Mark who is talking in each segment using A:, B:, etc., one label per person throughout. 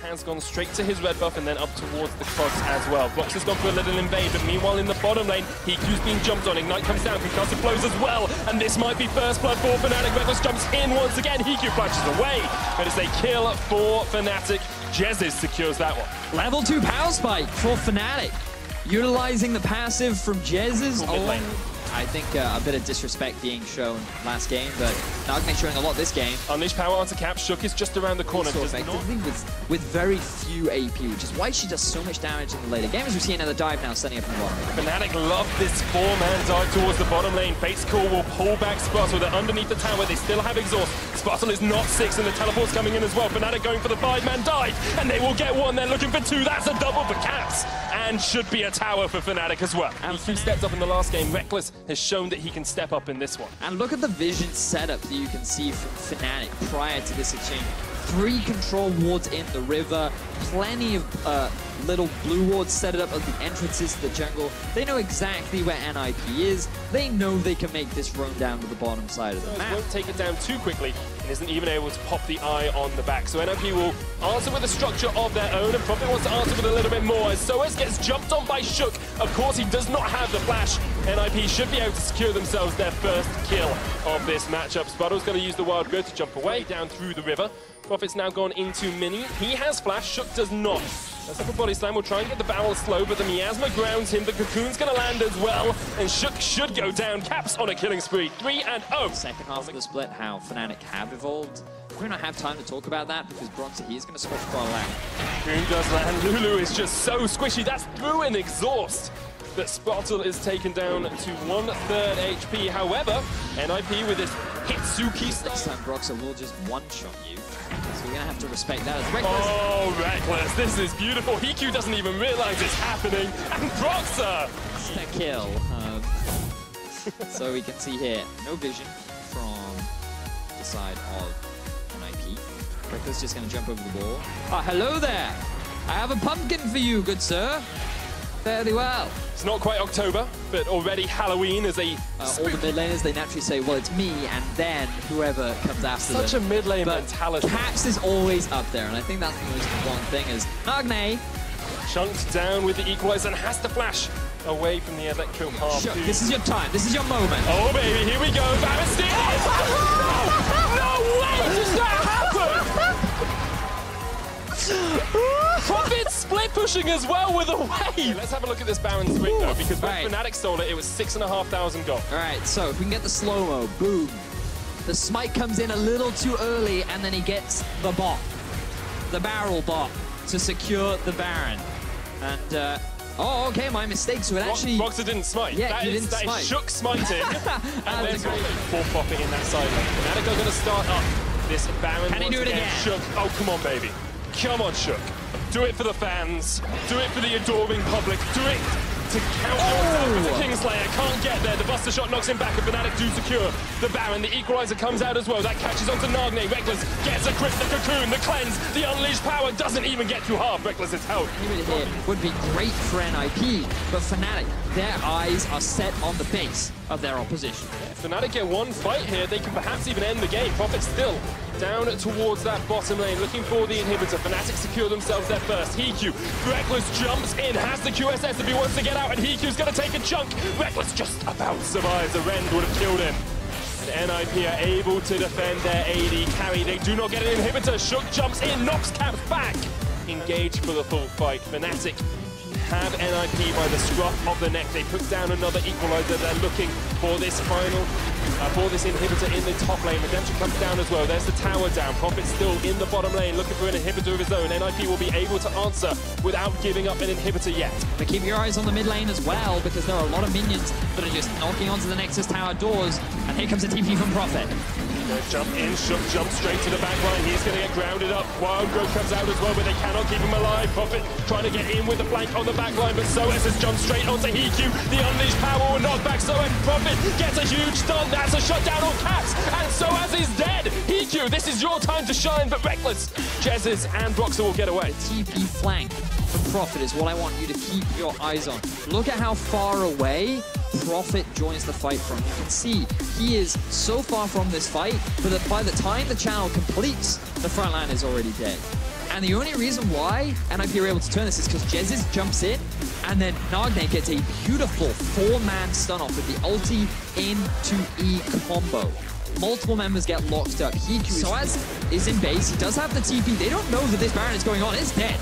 A: has gone straight to his red buff and then up towards the clogs as well. Brox has gone for a little invade, but meanwhile in the bottom lane, Hiku's being jumped on. Ignite comes down, concussive blows as well, and this might be first blood for Fnatic. Reckless jumps in once again, Hiku flashes away, but it's a kill for Fnatic. JVNA secures that one.
B: Level 2 power spike for Fnatic. Utilizing the passive from JVNA. I think a bit of disrespect being shown last game, but Nagne showing a lot this game.
A: Unleash power onto Cap. Shook is just around the corner.
B: So effectively with very few AP, which is why she does so much damage in the later game. As we see another dive now setting up in the bottom.
A: Fnatic love this four-man dive towards the bottom lane. Fate's Call will pull back Spartel. They're underneath the tower. They still have exhaust. Spartel is not 6, and the teleport's coming in as well. Fnatic going for the 5-man dive, and they will get one. They're looking for 2. That's a double for Caps, and should be a tower for Fnatic as well. And he stepped up in the last game. Reckless has shown that he can step up in this one.
B: And look at the vision setup that you can see from Fnatic prior to this exchange. 3 control wards in the river, plenty of little blue wards set up at the entrances to the jungle. They know exactly where NIP is. They know they can make this run down to the bottom side of the map.
A: Won't take it down too quickly and isn't even able to pop the eye on the back. So NIP will answer with a structure of their own, and Prophet wants to answer with a little bit more as Soaz gets jumped on by Shook. Of course, he does not have the flash. NIP should be able to secure themselves their first kill of this matchup. Spuddle's going to use the wild growth to jump away down through the river. Prophet's now gone into mini. He has flash, Shook does not. Let's have a body slam. We'll try and get the barrel slow, but the miasma grounds him. The cocoon's going to land as well, and Shook should go down. Caps on a killing spree. 3-0.
B: Second half of the split, how Fnatic have evolved. We do not have time to talk about that because Bronzer, he is going to squash quite a lot.
A: Cocoon does land. Lulu is just so squishy. That's through an exhaust. That Spartel is taken down to 1/3 HP. However, NIP with this Hitsuki style.
B: Next time Bronzer will just one-shot you. So we're going to have to respect that as Reckless.
A: Oh, Reckless. This is beautiful. Hiku doesn't even realize it's happening. And Bronzer!
B: That kill. So we can see here, no vision from the side of NIP. Reckless just going to jump over the wall. Hello there. I have a pumpkin for you, good sir. Fairly well.
A: It's not quite October, but already Halloween is a...
B: all the mid laners, they naturally say, well, it's me, and then whoever comes after them.
A: Such a mid lane mentality.
B: Caps is always up there, and I think that's the most important thing is Nagne.
A: Chunked down with the equalizer and has to flash away from the electro half.
B: Sure, this is your time. This is your moment.
A: Oh, baby, here we go. Baron no way does that happen! Prophet split pushing as well with a wave. Let's have a look at this Baron swing though, because when Fnatic stole it, it was 6,500 gold.
B: All right, so if we can get the slow-mo, boom. The smite comes in a little too early, and then he gets the bot, the barrel bot, to secure the Baron. And, oh, okay, my mistake. So it actually...
A: Boxer didn't smite.
B: Yeah, he didn't smite.
A: That is Shook smiting. And there's for Prophet in that side lane. Fnatic are going to start up this Baron.
B: Can he do it again?
A: Shook. Oh, come on, baby. Come on, Shook. Do it for the fans. Do it for the adoring public. Do it to count yourself as a Kingslayer. Can't get there. The Buster Shot knocks him back, and Fnatic do secure the Baron. The Equalizer comes out as well. That catches onto Nagne. Reckless gets a crit. The Cocoon, the Cleanse, the Unleashed Power doesn't even get through half. Reckless's health.
B: Here would be great for NIP, but Fnatic, their eyes are set on the base of their opposition.
A: If Fnatic get one fight here, they can perhaps even end the game. Prophet still down towards that bottom lane, looking for the inhibitor. Fnatic secure themselves their first. Hiku, Reckless jumps in, has the QSS if he wants to get out, and Hiku's going to take a chunk. Reckless just about survives. The Rend would have killed him. And NIP are able to defend their AD carry. They do not get an inhibitor. Shook jumps in, knocks Caps back. Engaged for the full fight. Fnatic have NIP by the scruff of the neck. They put down another equalizer. They're looking for this final, for this inhibitor in the top lane. Redemption comes down as well. There's the tower down. Prophet still in the bottom lane, looking for an inhibitor of his own. NIP will be able to answer without giving up an inhibitor yet.
B: But keep your eyes on the mid lane as well, because there are a lot of minions that are just knocking onto the Nexus tower doors. And here comes a TP from Prophet.
A: Jump in, Shook jump straight to the back line. He's going to get grounded up. Wild Growth comes out as well, but they cannot keep him alive. Prophet trying to get in with the flank on the back line, but Soaz has jumped straight onto Hiku. The Unleashed Power will knock back Soaz. Prophet gets a huge stun. That's a shutdown on Caps, and Soaz is dead. Hiku, this is your time to shine, but Reckless, JVNA, and Broxer will get away.
B: TP flank for Prophet is what I want you to keep your eyes on. Look at how far away Prophet joins the fight from. You can see he is so far from this fight, but that by the time the channel completes, the front line is already dead. And the only reason why NIP are able to turn this is because Jezis jumps in, and then Nagne gets a beautiful 4-man stun off with the ulti into E combo. Multiple members get locked up. Soaz is in base. He does have the TP. They don't know that this Baron is going on. It's dead.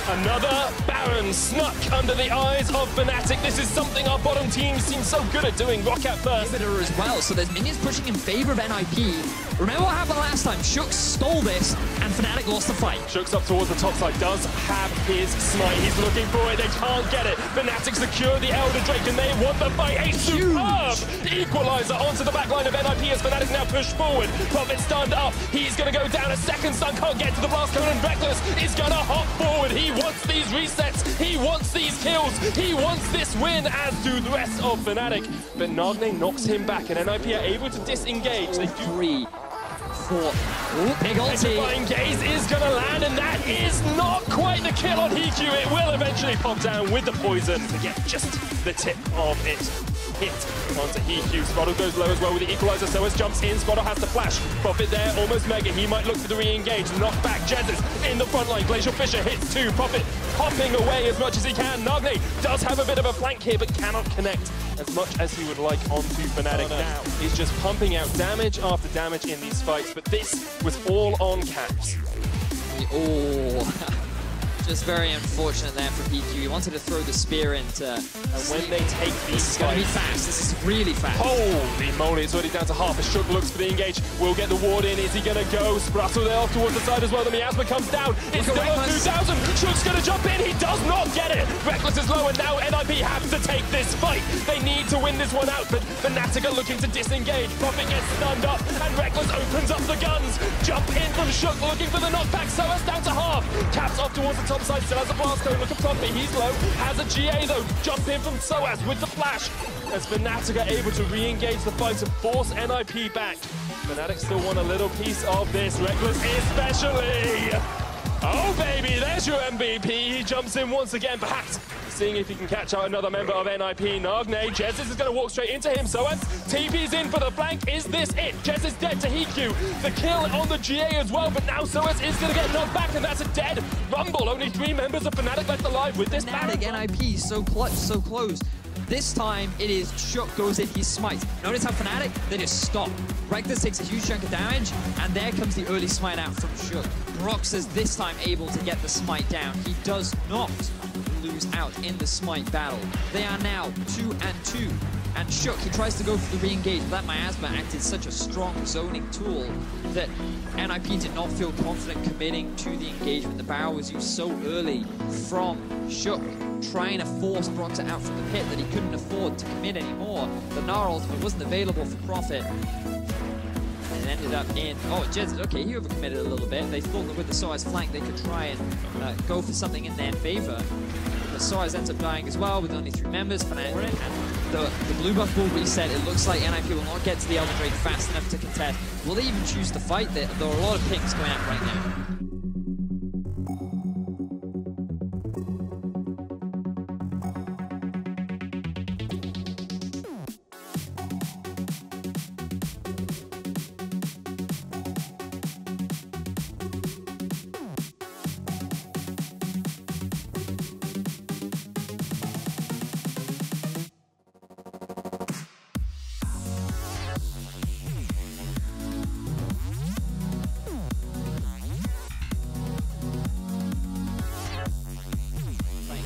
A: Another Baron snuck under the eyes of Fnatic. This is something our bottom team seems so good at doing. Roccat first.
B: Inhibitor as well, so there's minions pushing in favor of NIP. Remember what happened last time? Shook stole this, and Fnatic lost the fight.
A: Shook's up towards the top side, does have his smite. He's looking for it, they can't get it. Fnatic secure the Elder Drake, and they want the fight. A superb equalizer onto the back line of NIP as Fnatic now push forward. Prophet stunned up, he's gonna go down. A second stun, can't get to the blast cone, and Reckless is gonna hop forward. He wants these resets, he wants these kills, he wants this win, as do the rest of Fnatic. But Nagne knocks him back, and NIP are able to disengage. They do
B: 4. Ooh, big ulti.
A: Flying Gaze is gonna land, and that is not quite the kill on Hiku. It will eventually pop down with the poison to get just the tip of it. Hit onto Hiku. Spottle goes low as well with the equalizer. Soaz jumps in. Spottle has to flash. Prophet there, almost mega. He might look for the re-engage. Knock back. Jezis in the front line. Glacial Fisher hits 2. Prophet hopping away as much as he can. Nagne does have a bit of a flank here, but cannot connect as much as he would like onto Fnatic now. He's just pumping out damage after damage in these fights, but this was all on Caps.
B: Oh. Just very unfortunate there for PQ. He wanted to throw the spear into...
A: And when they take these
B: This is going to be fast. This is really fast.
A: Holy moly, it's already down to half. As Shook looks for the engage, will get the ward in. Is he going to go? Sprattle there off towards the side as well. The Miasma comes down. It's still on 2,000. Shook's going to jump in. He does not get it. Reckless is low, and now NIP have to take this fight. They need to win this one out, but Fnatic are looking to disengage. Prophet gets stunned up, and Reckless opens up the guns. Jump in from Shook, looking for the knockback. Soaz down to half. Caps off towards the top side, still has a blast cone. Look at Prophet, he's low. Has a GA though. Jump in from Soaz with the flash. As Fnatic are able to re-engage the fight to force NIP back. Fnatic still want a little piece of this. Reckless especially. Oh baby, there's your MVP. He jumps in once again, perhaps seeing if he can catch out another member of NIP. Nagne, Jezis is going to walk straight into him. Soaz TP's in for the flank. Is this it? Jez is dead to Hiku. The kill on the GA as well, but now Soaz is going to get knocked back, and that's a dead Rumble. Only 3 members of Fnatic left alive with this
B: Fnatic NIP, so clutch, so close. This time it is Shook goes in, he smites. Notice how Fnatic, they just stop. Reckless takes a huge chunk of damage, and there comes the early smite out from Shook. Brox is this time able to get the smite down. He does not lose out in the smite battle. They are now 2-2. And Shook, he tries to go for the re-engage, but that Miasma acted such a strong zoning tool that NIP did not feel confident committing to the engagement. The barrel was used so early from Shook, trying to force Brox out from the pit that he couldn't afford to commit anymore. The Gnar ultimate wasn't available for Prophet. And it ended up in... Oh, Jez, okay, he overcommitted a little bit. They thought that with the Soaz flank, they could try and go for something in their favor. But Soaz ends up dying as well with only 3 members. And the blue buff will reset. It looks like NIP will not get to the Elder Drake fast enough to contest. Will they even choose to fight? There are a lot of pings going out right now.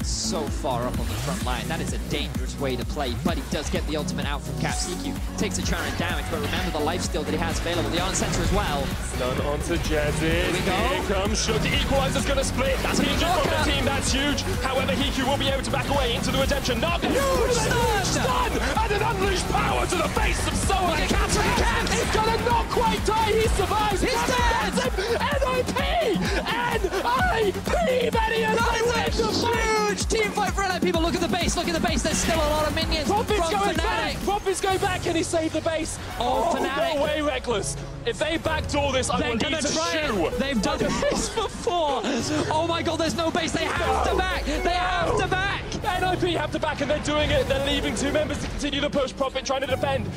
B: So far up on the front line. That is a dangerous way to play, but he does get the ultimate out from Caps. EQ takes a chunk of damage, but remember the lifesteal that he has available. The Iron Center as well.
A: Stun onto Jezis.
B: Here we go.
A: Here comes Shook. The equalizer's going to split. That's huge from the team. That's huge. However, Hiku will be able to back away into the redemption. Nagne, huge stun! And an unleashed power to the face of Soaz. He's going to not quite die. He survives. He's dead. NIP! NIP!
B: That's a huge team fight for NIP. People look at the base. Look at the base. There's still a lot of minions.
A: Prophet's going
B: Fnatic.
A: back. Prophet's going back. Can he save the base?
B: Oh, Fnatic.
A: No way, Reckless. If they backdoor this, I will eat a shoe.
B: They've done this before. Oh my god, there's no base. They have to back. They have to back.
A: NIP have to back, and they're doing it. They're leaving 2 members to continue the push. Prophet trying to defend.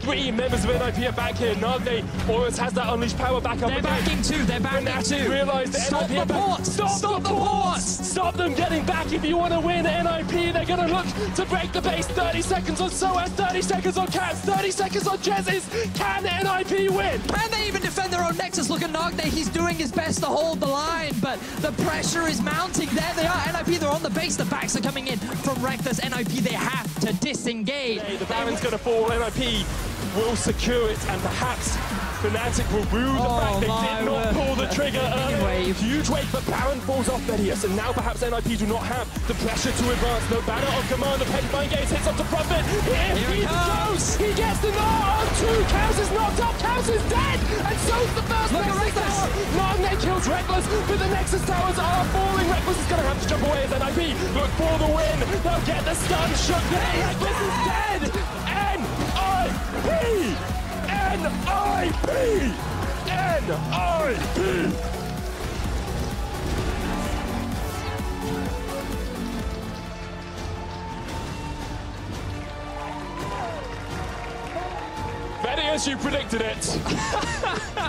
A: 3 members of NIP are back here. Nagne almost has that unleashed power back up
B: They're
A: again.
B: backing too, they're backing
A: Fnatic
B: too.
A: realised that
B: Stop
A: NIP
B: the
A: are back.
B: ports! Stop the ports!
A: Stop them getting back if you want to win NIP. They're going to look to break the base. 30 seconds on SOAS, 30 seconds on Cats, 30 seconds on Jezzes. Can NIP win?
B: Can they even defend their own Nexus? Look at Nagne, he's doing his best to hold the line, but the pressure is mounting. There they are, NIP, they're on the base. The backs are coming in from Reckless. NIP, they have to disengage.
A: The Baron's going to fall. NIP will secure it, and perhaps Fnatic will rue the fact they did not pull the trigger early. Huge wave, but Baron falls off Medius, and now perhaps NIP do not have the pressure to advance. No Banner on command. The Petrifying Gaze hits up to Profit. Here he goes. He gets the knock on 2. Chaos is knocked up. Chaos is dead, and so's the first Nexus tower. Nagne kills Reckless, but the Nexus towers are falling. Reckless is going to have to jump away as NIP look for the win. They'll get the stun. Shook. Reckless is dead. NIP. NIP! NIP! Medius, you predicted it.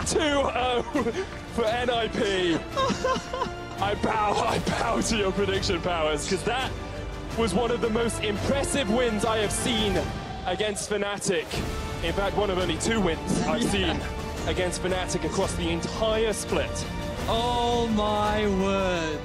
A: 2-0 for NIP. I bow to your prediction powers, because that was one of the most impressive wins I have seen against Fnatic. In fact, one of only 2 wins I've seen against Fnatic across the entire split.
B: Oh my word.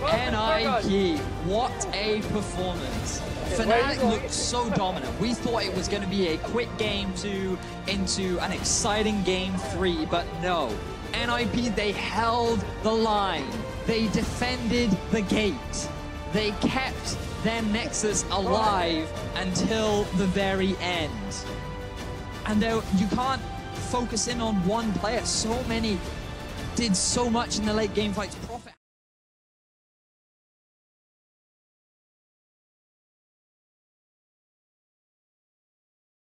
B: NIP, what a performance. Fnatic looked so dominant. We thought it was going to be a quick game 2 into an exciting game 3, but no. NIP, they held the line. They defended the gate. They kept their Nexus alive until the very end. And you can't focus in on one player. So many did so much in the late game fights.